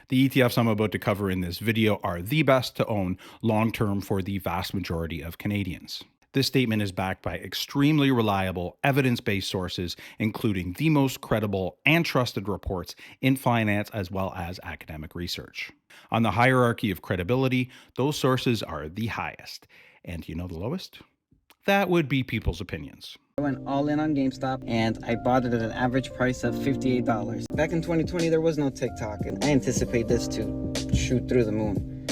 The ETFs I'm about to cover in this video are the best to own long term for the vast majority of Canadians. This statement is backed by extremely reliable, evidence based sources, including the most credible and trusted reports in finance as well as academic research. On the hierarchy of credibility, those sources are the highest. And you know the lowest? That would be people's opinions. I went all in on GameStop and I bought it at an average price of $58. Back in 2020, there was no TikTok, and I anticipate this to shoot through the moon.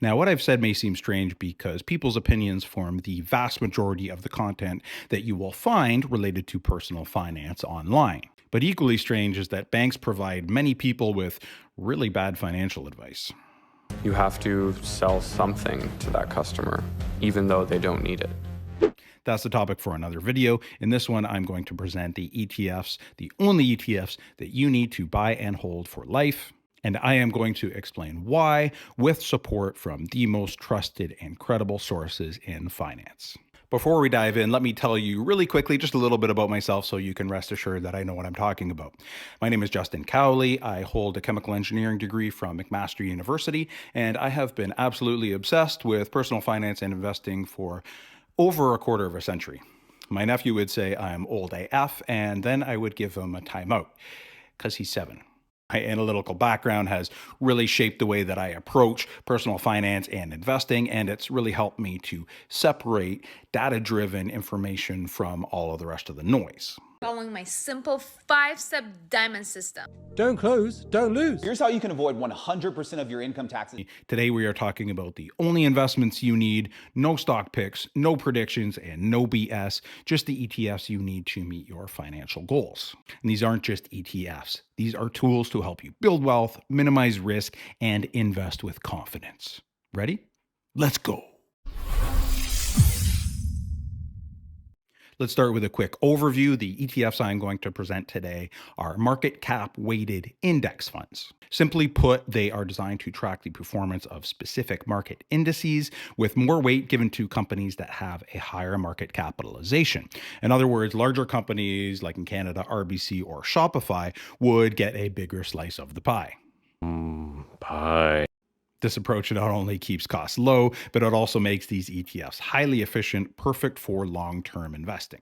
Now, what I've said may seem strange because people's opinions form the vast majority of the content that you will find related to personal finance online. But equally strange is that banks provide many people with really bad financial advice. You have to sell something to that customer, even though they don't need it. That's the topic for another video. In this one, I'm going to present the ETFs, the only ETFs that you need to buy and hold for life. And I am going to explain why with support from the most trusted and credible sources in finance. Before we dive in, let me tell you really quickly just a little bit about myself so you can rest assured that I know what I'm talking about. My name is Justin Cowley. I hold a chemical engineering degree from McMaster University, and I have been absolutely obsessed with personal finance and investing for over a quarter of a century. My nephew would say I'm old AF, and then I would give him a timeout because he's 7. My analytical background has really shaped the way that I approach personal finance and investing, and it's really helped me to separate data-driven information from all of the rest of the noise. Following my simple 5-step diamond system. Don't close, don't lose. Here's how you can avoid 100% of your income taxes. Today, we are talking about the only investments you need, no stock picks, no predictions, and no BS, just the ETFs you need to meet your financial goals. And these aren't just ETFs. These are tools to help you build wealth, minimize risk, and invest with confidence. Ready? Let's go. Let's start with a quick overview. The ETFs I'm going to present today are market cap weighted index funds. Simply put, they are designed to track the performance of specific market indices with more weight given to companies that have a higher market capitalization. In other words, larger companies like in Canada, RBC or Shopify would get a bigger slice of the pie. Pie. This approach not only keeps costs low, but it also makes these ETFs highly efficient, perfect for long-term investing.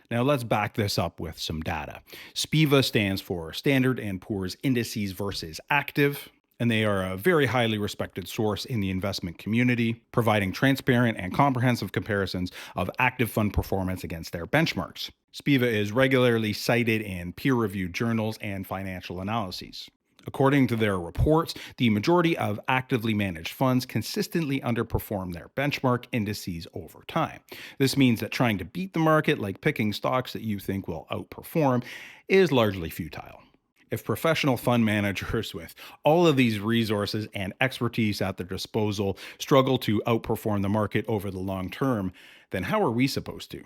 Now let's back this up with some data. SPIVA stands for Standard & Poor's Indices versus Active, and they are a very highly respected source in the investment community, providing transparent and comprehensive comparisons of active fund performance against their benchmarks. SPIVA is regularly cited in peer-reviewed journals and financial analyses. According to their reports, the majority of actively managed funds consistently underperform their benchmark indices over time. This means that trying to beat the market, like picking stocks that you think will outperform, is largely futile. If professional fund managers with all of these resources and expertise at their disposal struggle to outperform the market over the long term, then how are we supposed to?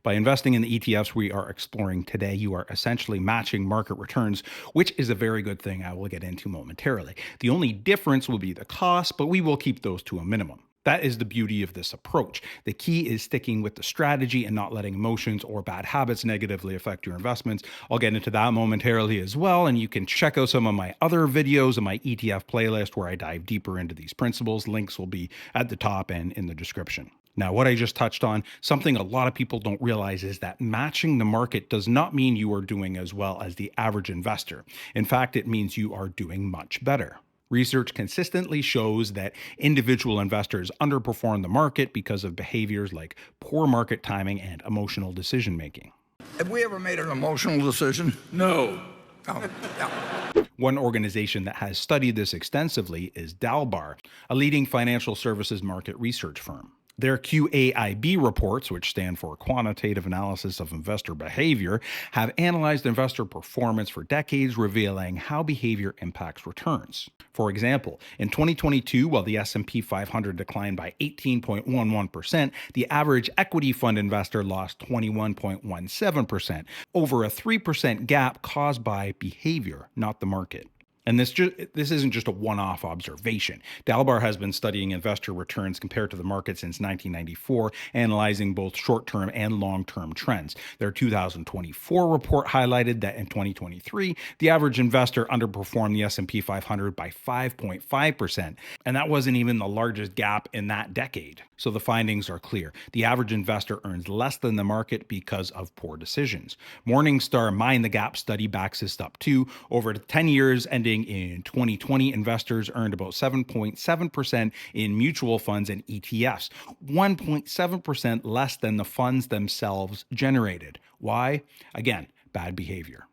By investing in the ETFs we are exploring today, you are essentially matching market returns, which is a very good thing I will get into momentarily. The only difference will be the cost, but we will keep those to a minimum. That is the beauty of this approach. The key is sticking with the strategy and not letting emotions or bad habits negatively affect your investments. I'll get into that momentarily as well, and you can check out some of my other videos in my ETF playlist where I dive deeper into these principles. Links will be at the top and in the description. Now, what I just touched on, something a lot of people don't realize is that matching the market does not mean you are doing as well as the average investor. In fact, it means you are doing much better. Research consistently shows that individual investors underperform the market because of behaviors like poor market timing and emotional decision making. Have we ever made an emotional decision? No. Oh, yeah. One organization that has studied this extensively is Dalbar, a leading financial services market research firm. Their QAIB reports, which stand for Quantitative Analysis of Investor Behavior, have analyzed investor performance for decades, revealing how behavior impacts returns. For example, in 2022, while the S&P 500 declined by 18.11%, the average equity fund investor lost 21.17%, over a 3% gap caused by behavior, not the market. And this isn't just a one-off observation. Dalbar has been studying investor returns compared to the market since 1994, analyzing both short-term and long-term trends. Their 2024 report highlighted that in 2023, the average investor underperformed the S&P 500 by 5.5%, and that wasn't even the largest gap in that decade. So the findings are clear. The average investor earns less than the market because of poor decisions. Morningstar Mind the Gap study backs this up too. Over 10 years ending in 2020, investors earned about 7.7% in mutual funds and ETFs, 1.7% less than the funds themselves generated. Why? Again, bad behavior.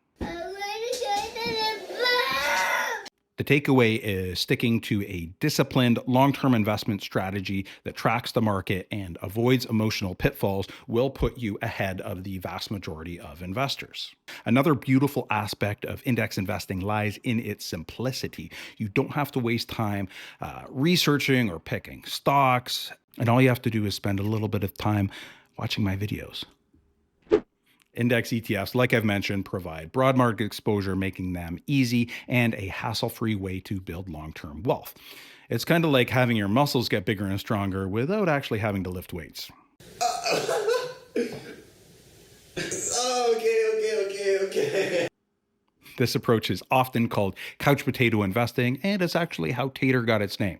The takeaway is sticking to a disciplined long-term investment strategy that tracks the market and avoids emotional pitfalls will put you ahead of the vast majority of investors. Another beautiful aspect of index investing lies in its simplicity. You don't have to waste time researching or picking stocks, and all you have to do is spend a little bit of time watching my videos. Index ETFs, like I've mentioned, provide broad market exposure, making them easy and a hassle-free way to build long-term wealth. It's kind of like having your muscles get bigger and stronger without actually having to lift weights. Okay. This approach is often called couch potato investing, and it's actually how Tater got its name.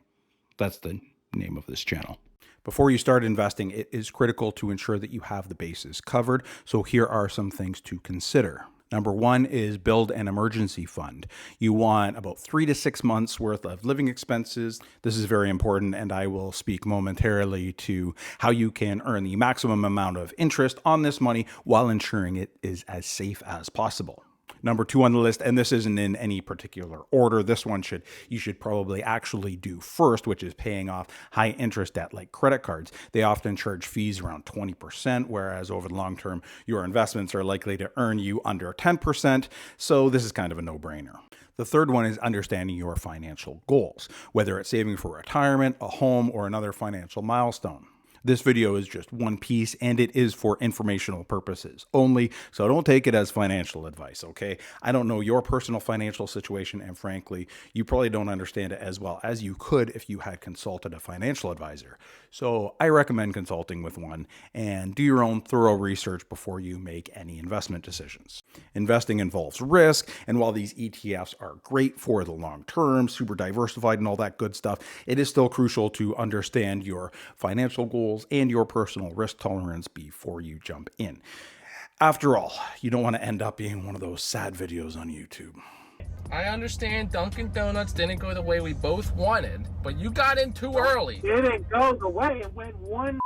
That's the name of this channel. Before you start investing, it is critical to ensure that you have the bases covered. So here are some things to consider. Number one is build an emergency fund. You want about 3 to 6 months worth of living expenses. This is very important, and I will speak momentarily to how you can earn the maximum amount of interest on this money while ensuring it is as safe as possible. Number two on the list, and this isn't in any particular order, this one you should probably actually do first, which is paying off high interest debt like credit cards. They often charge fees around 20%, whereas over the long term, your investments are likely to earn you under 10%. So this is kind of a no-brainer. The third one is understanding your financial goals, whether it's saving for retirement, a home, or another financial milestone. This video is just one piece, and it is for informational purposes only, so don't take it as financial advice, okay? I don't know your personal financial situation, and frankly, you probably don't understand it as well as you could if you had consulted a financial advisor. So I recommend consulting with one and do your own thorough research before you make any investment decisions. Investing involves risk, and while these ETFs are great for the long term, super diversified and all that good stuff, it is still crucial to understand your financial goals and your personal risk tolerance before you jump in. After all, you don't want to end up being one of those sad videos on YouTube. I understand Dunkin' Donuts didn't go the way we both wanted, but you got in too early. It didn't go the way, it went one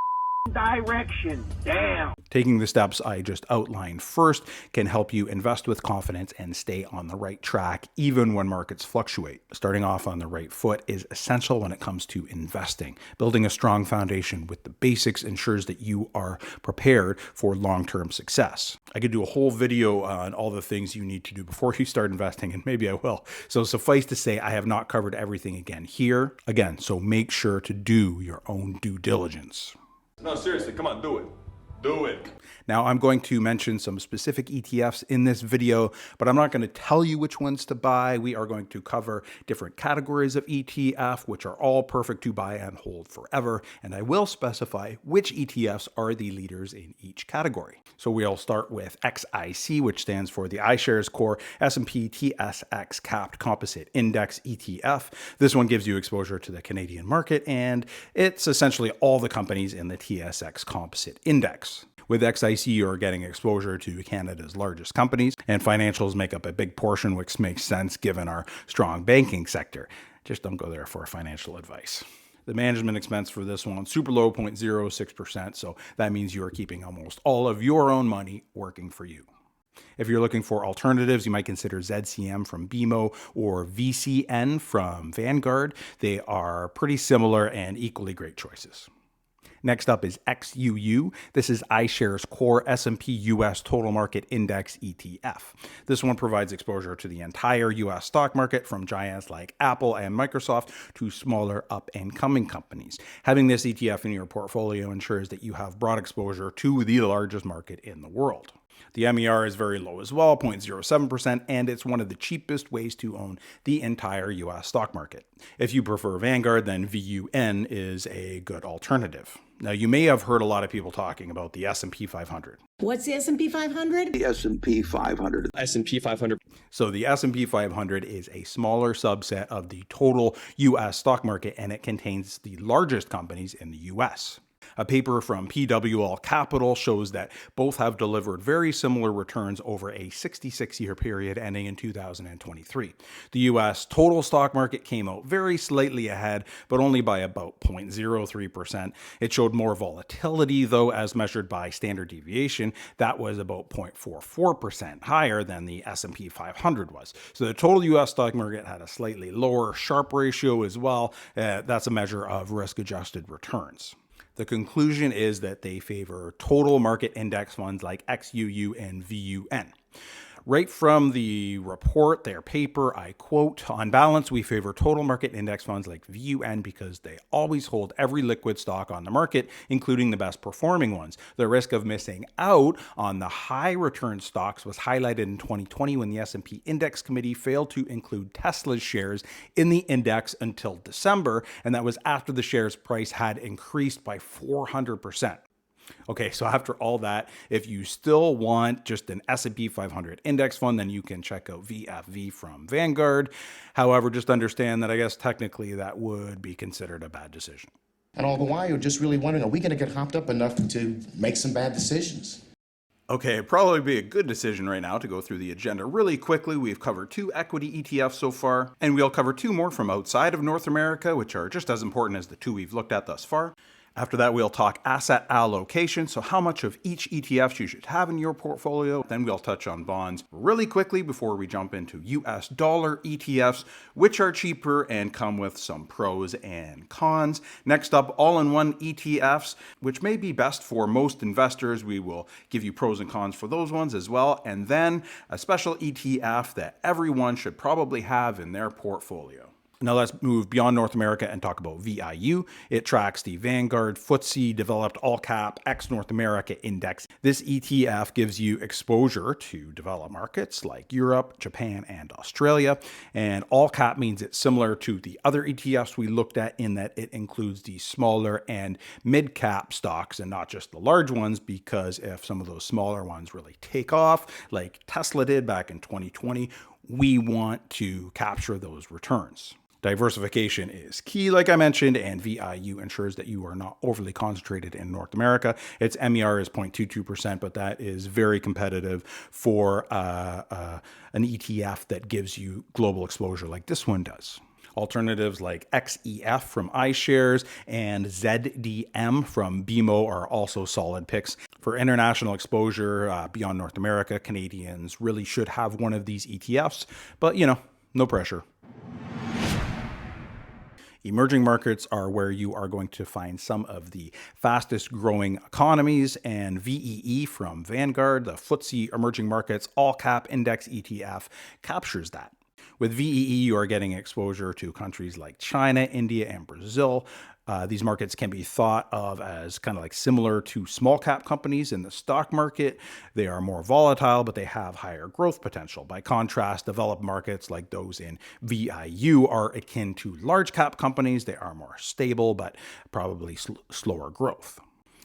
direction. Damn. Taking the steps I just outlined first can help you invest with confidence and stay on the right track even when markets fluctuate. Starting off on the right foot is essential when it comes to investing. Building a strong foundation with the basics ensures that you are prepared for long-term success. I could do a whole video on all the things you need to do before you start investing, and maybe I will. So suffice to say, I have not covered everything again here. So make sure to do your own due diligence. No, seriously, come on, do it. Do it. Now, I'm going to mention some specific ETFs in this video, but I'm not going to tell you which ones to buy. We are going to cover different categories of ETF, which are all perfect to buy and hold forever. And I will specify which ETFs are the leaders in each category. So we'll start with XIC, which stands for the iShares Core S&P TSX Capped Composite Index ETF. This one gives you exposure to the Canadian market, and it's essentially all the companies in the TSX Composite Index. With XIC, you're getting exposure to Canada's largest companies, and financials make up a big portion, which makes sense given our strong banking sector. Just don't go there for financial advice. The management expense for this one, super low, 0.06%, so that means you are keeping almost all of your own money working for you. If you're looking for alternatives, you might consider ZCM from BMO or VCN from Vanguard. They are pretty similar and equally great choices. Next up is XUU. This is iShares Core S&P US Total Market Index ETF. This one provides exposure to the entire US stock market, from giants like Apple and Microsoft to smaller up-and-coming companies. Having this ETF in your portfolio ensures that you have broad exposure to the largest market in the world. The MER is very low as well, 0.07%, and it's one of the cheapest ways to own the entire US stock market. If you prefer Vanguard, then VUN is a good alternative. Now, you may have heard a lot of people talking about the S&P 500. What's the S&P 500? The S&P 500. S&P 500. So the S&P 500 is a smaller subset of the total US stock market, and it contains the largest companies in the US. A paper from PWL Capital shows that both have delivered very similar returns over a 66-year period ending in 2023. The US total stock market came out very slightly ahead, but only by about 0.03%. It showed more volatility, though, as measured by standard deviation. That was about 0.44% higher than the S&P 500 was. So the total US stock market had a slightly lower Sharpe ratio as well. That's a measure of risk-adjusted returns. The conclusion is that they favor total market index funds like XUU and VUN. Right from the report, their paper, I quote, "On balance, we favor total market index funds like VUN because they always hold every liquid stock on the market, including the best performing ones. The risk of missing out on the high return stocks was highlighted in 2020 when the S&P Index Committee failed to include Tesla's shares in the index until December, and that was after the shares price had increased by 400%. Okay, so after all that, if you still want just an S&P 500 index fund, then you can check out VFV from Vanguard. However, just understand that I guess technically that would be considered a bad decision. And all the while, you're just really wondering, are we going to get hopped up enough to make some bad decisions? Okay, it'd probably be a good decision right now to go through the agenda really quickly. We've covered 2 equity ETFs so far, and we'll cover 2 more from outside of North America, which are just as important as the 2 we've looked at thus far. After that, we'll talk asset allocation, so how much of each ETF you should have in your portfolio. Then we'll touch on bonds really quickly before we jump into US dollar ETFs, which are cheaper and come with some pros and cons. Next up, all-in-one ETFs, which may be best for most investors. We will give you pros and cons for those ones as well. And then a special ETF that everyone should probably have in their portfolio. Now let's move beyond North America and talk about VIU. It tracks the Vanguard FTSE Developed All Cap ex North America Index. This ETF gives you exposure to developed markets like Europe, Japan, and Australia. And all cap means it's similar to the other ETFs we looked at in that it includes the smaller and mid cap stocks and not just the large ones, because if some of those smaller ones really take off, like Tesla did back in 2020, we want to capture those returns. Diversification is key, like I mentioned, and VIU ensures that you are not overly concentrated in North America. Its MER is 0.22%, but that is very competitive for an ETF that gives you global exposure like this one does. Alternatives like XEF from iShares and ZDM from BMO are also solid picks. For international exposure beyond North America, Canadians really should have one of these ETFs, but no pressure. Emerging markets are where you are going to find some of the fastest growing economies, and VEE from Vanguard, the FTSE Emerging Markets All Cap Index ETF, captures that. With VEE, you are getting exposure to countries like China, India, and Brazil. These markets can be thought of as kind of like similar to small cap companies in the stock market. They are more volatile, but they have higher growth potential. By contrast, developed markets like those in VIU are akin to large cap companies. They are more stable, but probably slower growth.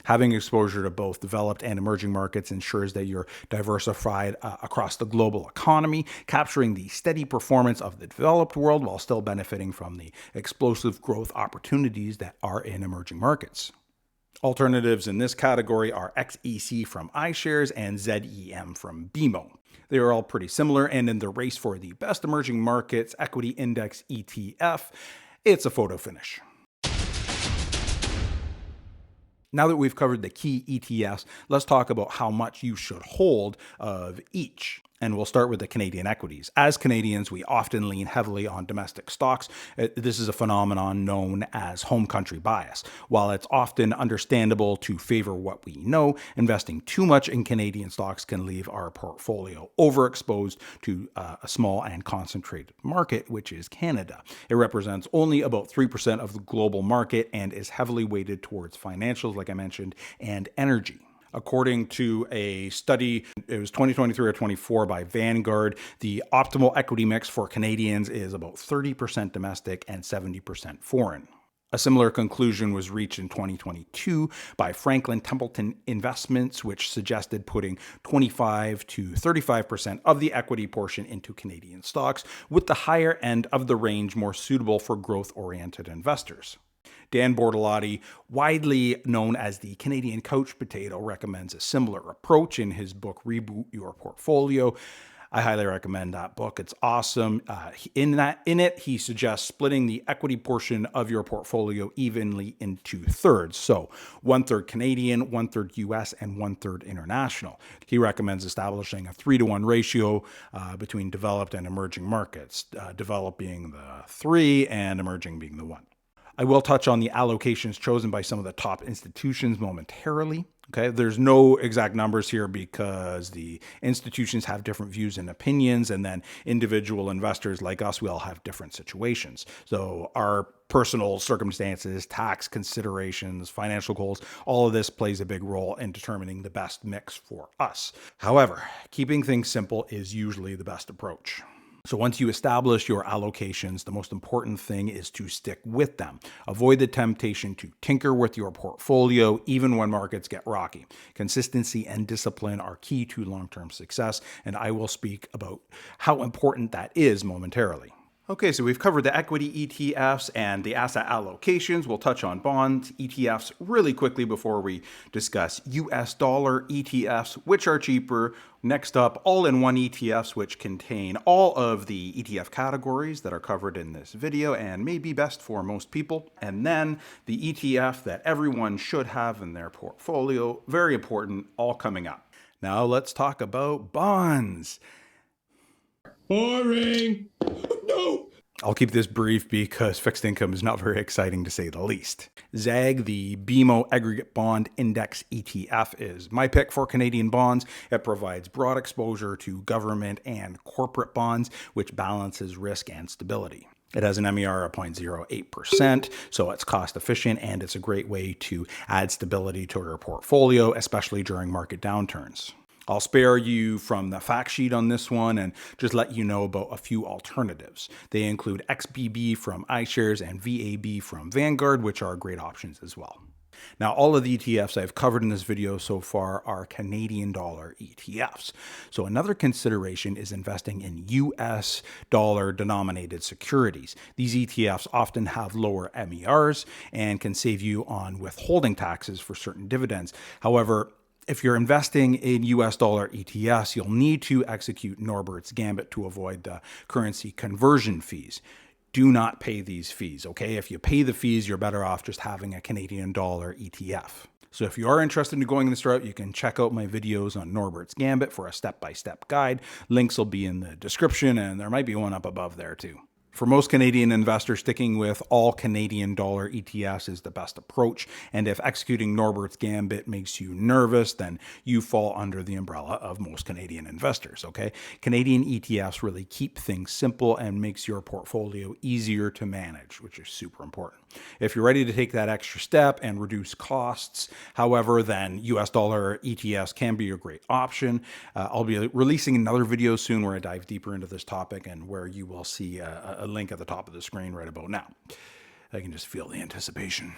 Having exposure to both developed and emerging markets ensures that you're diversified across the global economy, capturing the steady performance of the developed world while still benefiting from the explosive growth opportunities that are in emerging markets. Alternatives in this category are XEC from iShares and ZEM from BMO. They are all pretty similar, and in the race for the best emerging markets equity index ETF, it's a photo finish. Now that we've covered the key ETFs, let's talk about how much you should hold of each. And we'll start with the Canadian equities. As Canadians, we often lean heavily on domestic stocks. This is a phenomenon known as home country bias. While it's often understandable to favor what we know, investing too much in Canadian stocks can leave our portfolio overexposed to a small and concentrated market, which is Canada. It represents only about 3% of the global market and is heavily weighted towards financials, like I mentioned, and energy. According to a study, it was 2023 or 24 by Vanguard, the optimal equity mix for Canadians is about 30% domestic and 70% foreign. A similar conclusion was reached in 2022 by Franklin Templeton Investments, which suggested putting 25 to 35% of the equity portion into Canadian stocks, with the higher end of the range more suitable for growth-oriented investors. Dan Bortolotti, widely known as the Canadian couch potato, recommends a similar approach in his book Reboot Your Portfolio. I highly recommend that book. It's awesome. In it, he suggests splitting the equity portion of your portfolio evenly into thirds. So 1/3 Canadian, 1/3 US, and 1/3 international. He recommends establishing a 3-to-1 ratio between developed and emerging markets, developed being the 3 and emerging being the 1. I will touch on the allocations chosen by some of the top institutions momentarily. Okay, there's no exact numbers here because the institutions have different views and opinions, and then individual investors like us, we all have different situations. So our personal circumstances, tax considerations, financial goals, all of this plays a big role in determining the best mix for us. However, keeping things simple is usually the best approach. So once you establish your allocations, the most important thing is to stick with them. Avoid the temptation to tinker with your portfolio, even when markets get rocky. Consistency and discipline are key to long-term success, and I will speak about how important that is momentarily. Okay, so we've covered the equity ETFs and the asset allocations. We'll touch on bonds, ETFs really quickly before we discuss US dollar ETFs, which are cheaper. Next up, all-in-one ETFs, which contain all of the ETF categories that are covered in this video and may be best for most people. And then the ETF that everyone should have in their portfolio, very important, all coming up. Now let's talk about bonds. Boring. No. I'll keep this brief because fixed income is not very exciting to say the least. ZAG, the BMO Aggregate Bond Index ETF, is my pick for Canadian bonds. It provides broad exposure to government and corporate bonds, which balances risk and stability. It has an MER of 0.08%, so it's cost efficient and it's a great way to add stability to your portfolio, especially during market downturns. I'll spare you from the fact sheet on this one and just let you know about a few alternatives. They include XBB from iShares and VAB from Vanguard, which are great options as well. Now, all of the ETFs I've covered in this video so far are Canadian dollar ETFs. So another consideration is investing in US dollar denominated securities. These ETFs often have lower MERs and can save you on withholding taxes for certain dividends. However, if you're investing in US dollar ETFs, you'll need to execute Norbert's Gambit to avoid the currency conversion fees. Do not pay these fees, okay? If you pay the fees, you're better off just having a Canadian dollar ETF. So if you are interested in going this route, you can check out my videos on Norbert's Gambit for a step-by-step guide. Links will be in the description, and there might be one up above there too. For most Canadian investors, sticking with all Canadian dollar ETFs is the best approach. And if executing Norbert's Gambit makes you nervous, then you fall under the umbrella of most Canadian investors, okay? Canadian ETFs really keep things simple and makes your portfolio easier to manage, which is super important. If you're ready to take that extra step and reduce costs, however, then US dollar ETFs can be a great option. I'll be releasing another video soon where I dive deeper into this topic and where you will see a link at the top of the screen right about now. I can just feel the anticipation.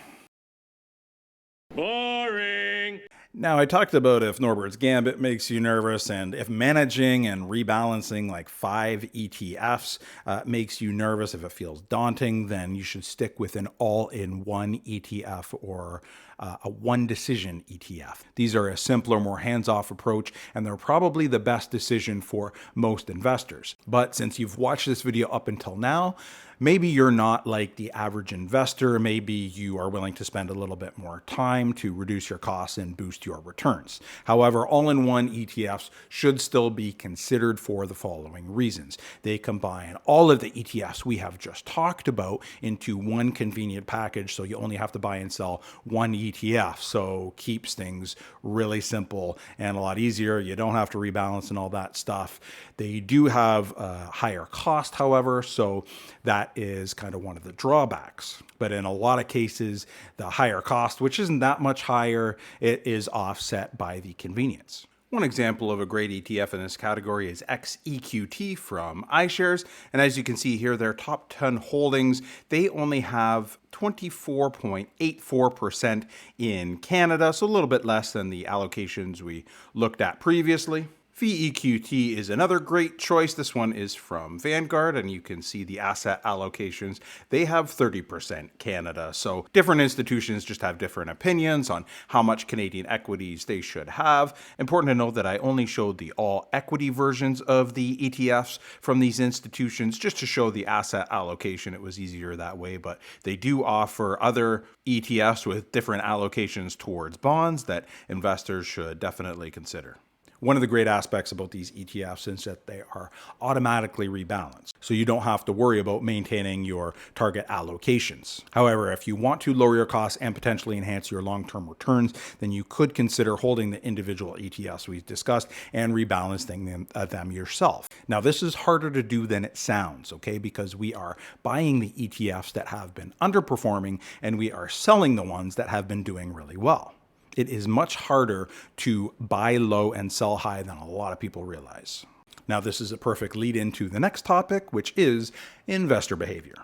Boring. Now, I talked about if Norbert's Gambit makes you nervous and if managing and rebalancing like 5 ETFs makes you nervous, if it feels daunting, then you should stick with an all-in-one ETF or a one-decision ETF. These are a simpler, more hands-off approach, and they're probably the best decision for most investors. But since you've watched this video up until now, maybe you're not like the average investor. Maybe you are willing to spend a little bit more time to reduce your costs and boost your returns. However, all-in-one ETFs should still be considered for the following reasons. They combine all of the ETFs we have just talked about into one convenient package, so you only have to buy and sell one ETF. So keeps things really simple and a lot easier. You don't have to rebalance and all that stuff. They do have a higher cost, however, so that that is kind of one of the drawbacks. But in a lot of cases, the higher cost, which isn't that much higher, it is offset by the convenience. One example of a great ETF in this category is XEQT from iShares. And as you can see here, their top 10 holdings, they only have 24.84% in Canada, so a little bit less than the allocations we looked at previously. VEQT is another great choice. This one is from Vanguard, and you can see the asset allocations. They have 30% Canada. So different institutions just have different opinions on how much Canadian equities they should have. Important to note that I only showed the all equity versions of the ETFs from these institutions just to show the asset allocation. It was easier that way, but they do offer other ETFs with different allocations towards bonds that investors should definitely consider. One of the great aspects about these ETFs is that they are automatically rebalanced, so you don't have to worry about maintaining your target allocations. However, if you want to lower your costs and potentially enhance your long-term returns, then you could consider holding the individual ETFs we've discussed and rebalancing them yourself. Now, this is harder to do than it sounds, okay, because we are buying the ETFs that have been underperforming and we are selling the ones that have been doing really well. It is much harder to buy low and sell high than a lot of people realize. Now, this is a perfect lead into the next topic, which is investor behavior.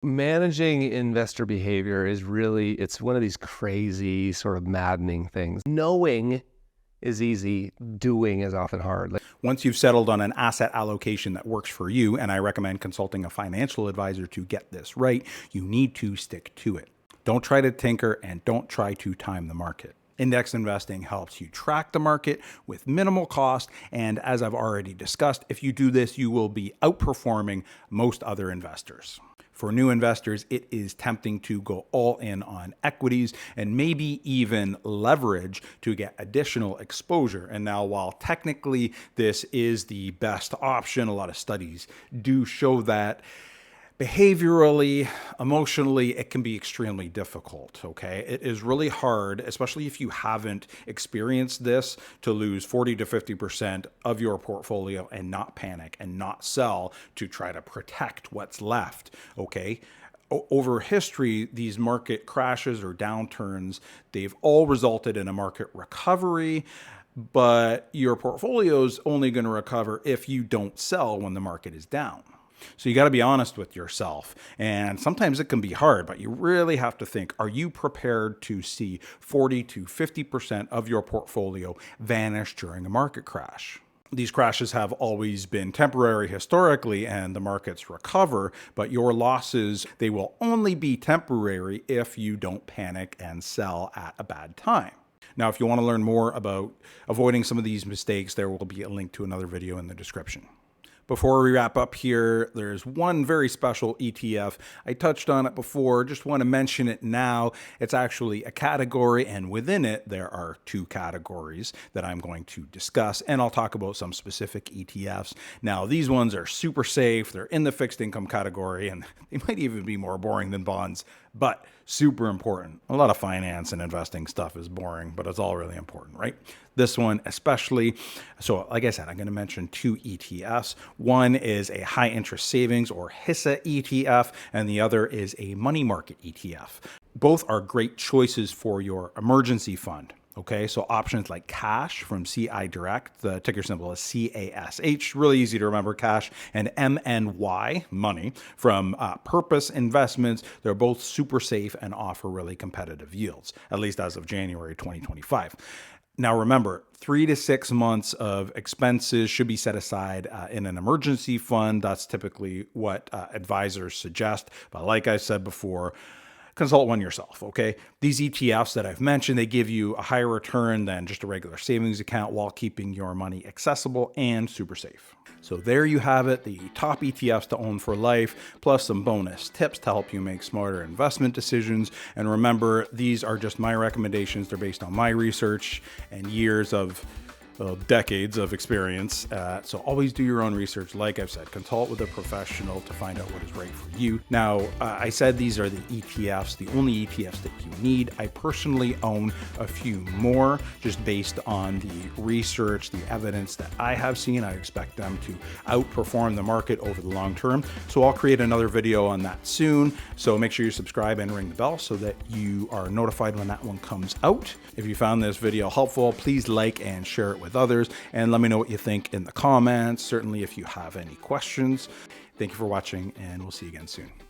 Managing investor behavior is really, it's one of these crazy sort of maddening things. Knowing is easy, doing is often hard. Once you've settled on an asset allocation that works for you, and I recommend consulting a financial advisor to get this right, you need to stick to it. Don't try to tinker and don't try to time the market. Index investing helps you track the market with minimal cost, and as I've already discussed, if you do this, you will be outperforming most other investors. For new investors, it is tempting to go all in on equities and maybe even leverage to get additional exposure. And now, while technically this is the best option, a lot of studies do show that behaviorally, emotionally, it can be extremely difficult, okay? It is really hard, especially if you haven't experienced this, to lose 40 to 50% of your portfolio and not panic and not sell to try to protect what's left, okay? Over history, these market crashes or downturns, they've all resulted in a market recovery, but your portfolio is only going to recover if you don't sell when the market is down. So you got to be honest with yourself. And sometimes it can be hard, but you really have to think, are you prepared to see 40 to 50% of your portfolio vanish during a market crash? These crashes have always been temporary historically, and the markets recover, but your losses, they will only be temporary if you don't panic and sell at a bad time. Now, if you want to learn more about avoiding some of these mistakes, there will be a link to another video in the description. Before we wrap up here, there's one very special ETF. I touched on it before, just want to mention it now. It's actually a category, and within it, there are two categories that I'm going to discuss, and I'll talk about some specific ETFs. Now, these ones are super safe. They're in the fixed income category, and they might even be more boring than bonds, but super important. A lot of finance and investing stuff is boring, but it's all really important, right? This one especially. So like I said, I'm going to mention two ETFs. One is a high interest savings or HISA ETF, and the other is a money market ETF. Both are great choices for your emergency fund. Okay, so options like Cash from CI Direct, the ticker symbol is CASH, really easy to remember, Cash, and MNY, money, from Purpose Investments. They're both super safe and offer really competitive yields, at least as of January 2025. Now remember, 3 to 6 months of expenses should be set aside in an emergency fund. That's typically what advisors suggest. But like I said before, consult one yourself, okay? These ETFs that I've mentioned, they give you a higher return than just a regular savings account while keeping your money accessible and super safe. So there you have it, the top ETFs to own for life, plus some bonus tips to help you make smarter investment decisions. And remember, these are just my recommendations. They're based on my research and years of decades of experience. So always do your own research. Like I've said, consult with a professional to find out what is right for you. Now, I said these are the ETFs, the only ETFs that you need. I personally own a few more just based on the research, the evidence that I have seen. I expect them to outperform the market over the long term. So I'll create another video on that soon. So make sure you subscribe and ring the bell so that you are notified when that one comes out. If you found this video helpful, please like and share it with others, and let me know what you think in the comments. Certainly if you have any questions. Thank you for watching, and we'll see you again soon.